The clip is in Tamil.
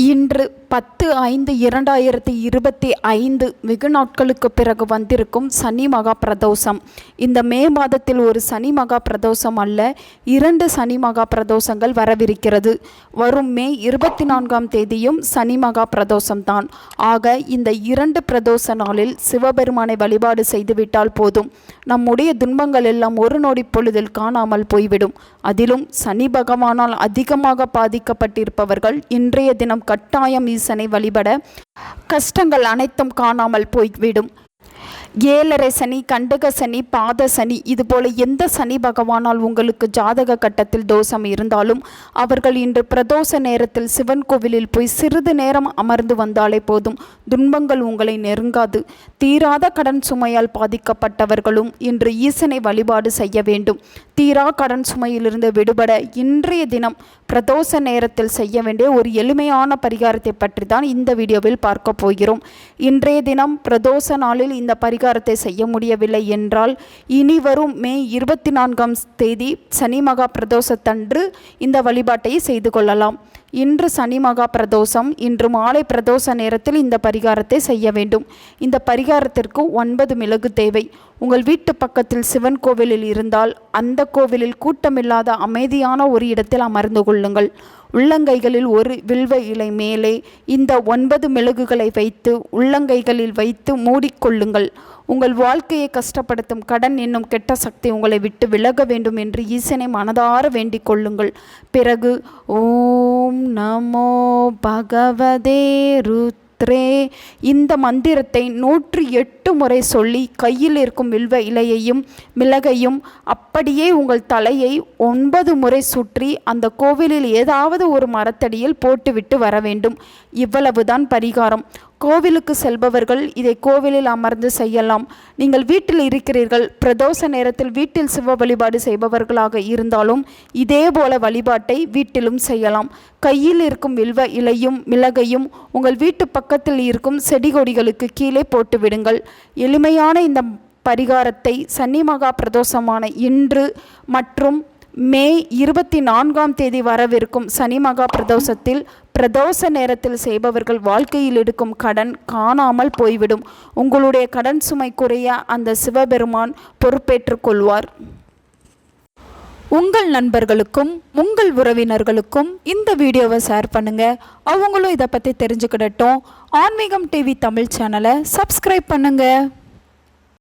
இன்று 10/5/2025 வெகு நாட்களுக்கு பிறகு வந்திருக்கும் சனி மகா பிரதோஷம். இந்த மே மாதத்தில் ஒரு சனி மகா பிரதோஷம் அல்ல, 2 சனி மகா பிரதோஷங்கள் வரவிருக்கிறது. வரும் மே 24ஆம் தேதியும் சனி மகா பிரதோஷம்தான். ஆக இந்த 2 பிரதோஷ நாளில் சிவபெருமானை வழிபாடு செய்துவிட்டால் போதும், நம்முடைய துன்பங்கள் எல்லாம் ஒரு நொடி பொழுதில் காணாமல் போய்விடும். அதிலும் சனி பகவானால் அதிகமாக பாதிக்கப்பட்டிருப்பவர்கள் இன்றைய தினம் கட்டாயம் ஈசனை வழிபட கஷ்டங்கள் அனைத்தும் காணாமல் போய்விடும். 7.5 சனி, கண்டக சனி, பாத சனி, இதுபோல எந்த சனி பகவானால் உங்களுக்கு ஜாதக கட்டத்தில் தோஷம் இருந்தாலும் அவர்கள் இன்று பிரதோஷ நேரத்தில் சிவன் கோவிலில் போய் சிறிது நேரம் அமர்ந்து வந்தாலே போதும், துன்பங்கள் உங்களை நெருங்காது. தீராத கடன் சுமையால் பாதிக்கப்பட்டவர்களும் இன்று ஈசனை வழிபாடு செய்ய வேண்டும். தீரா கடன் சுமையிலிருந்து விடுபட இன்றைய தினம் பிரதோஷ நேரத்தில் செய்ய வேண்டிய ஒரு எளிமையான பரிகாரத்தை பற்றி தான் இந்த வீடியோவில் பார்க்க போகிறோம். இன்றைய தினம் பிரதோஷ நாளில் இந்த பரிகாரத்தை செய்ய முடியவில்லை என்றால் இனி வரும் மே 24ஆம் தேதி சனி மகா பிரதோஷத்தன்று இந்த வழிபாட்டை செய்து கொள்ளலாம். இன்று சனி மகா பிரதோஷம். இன்று மாலை பிரதோஷ நேரத்தில் இந்த பரிகாரத்தை செய்ய வேண்டும். இந்த பரிகாரத்திற்கு 9 மிளகு தேவை. உங்கள் வீட்டு பக்கத்தில் சிவன் கோவிலில் இருந்தால் அந்த கோவிலில் கூட்டமில்லாத அமைதியான ஒரு இடத்தில் அமர்ந்து கொள்ளுங்கள். உள்ளங்கைகளில் ஒரு வில்வ இலை மேலே இந்த 9 மிளகுகளை வைத்து உள்ளங்கைகளில் வைத்து மூடிக்கொள்ளுங்கள். உங்கள் வாழ்க்கையை கஷ்டப்படுத்தும் கடன் என்னும் கெட்ட சக்தி உங்களை விட்டு விலக வேண்டும் என்று ஈசனை மனதார வேண்டிக் கொள்ளுங்கள். பிறகு ஓம் நமோ பகவதே ருத்ரே இந்த மந்திரத்தை 108 முறை சொல்லி கையில் இருக்கும் வில்வ இலையையும் மிளகையும் அப்படியே உங்கள் தலையை 9 முறை சுற்றி அந்த கோவிலில் ஏதாவது ஒரு மரத்தடியில் போட்டுவிட்டு வர வேண்டும். இவ்வளவுதான் பரிகாரம். கோவிலுக்கு செல்பவர்கள் இதை கோவிலில் அமர்ந்து செய்யலாம். நீங்கள் வீட்டில் இருக்கிறீர்கள், பிரதோஷ நேரத்தில் வீட்டில் சிவ வழிபாடு செய்பவர்களாக இருந்தாலும் இதே போல வழிபாட்டை வீட்டிலும் செய்யலாம். கையில் இருக்கும் வில்வ இலையும் மிளகையும் உங்கள் வீட்டு பக்கத்தில் இருக்கும் செடி கொடிகளுக்கு கீழே போட்டு விடுங்கள். எளிமையான இந்த பரிகாரத்தை சனி மகா பிரதோஷமான இன்று மற்றும் மே 24ஆம் தேதி வரவிருக்கும் சனி மகா பிரதோஷத்தில் பிரதோஷ நேரத்தில் செய்பவர்கள் வாழ்க்கையில் எடுக்கும் கடன் காணாமல் போய்விடும். உங்களுடைய கடன் சுமை குறைய அந்த சிவபெருமான் பொறுப்பேற்றுக் கொள்வார். உங்கள் நண்பர்களுக்கும் உங்கள் உறவினர்களுக்கும் இந்த வீடியோவை ஷேர் பண்ணுங்க. அவங்களும் இதை பற்றி தெரிஞ்சுக்கிடட்டும். ஆன்மீகம் டிவி தமிழ் சேனலை சப்ஸ்கிரைப் பண்ணுங்க.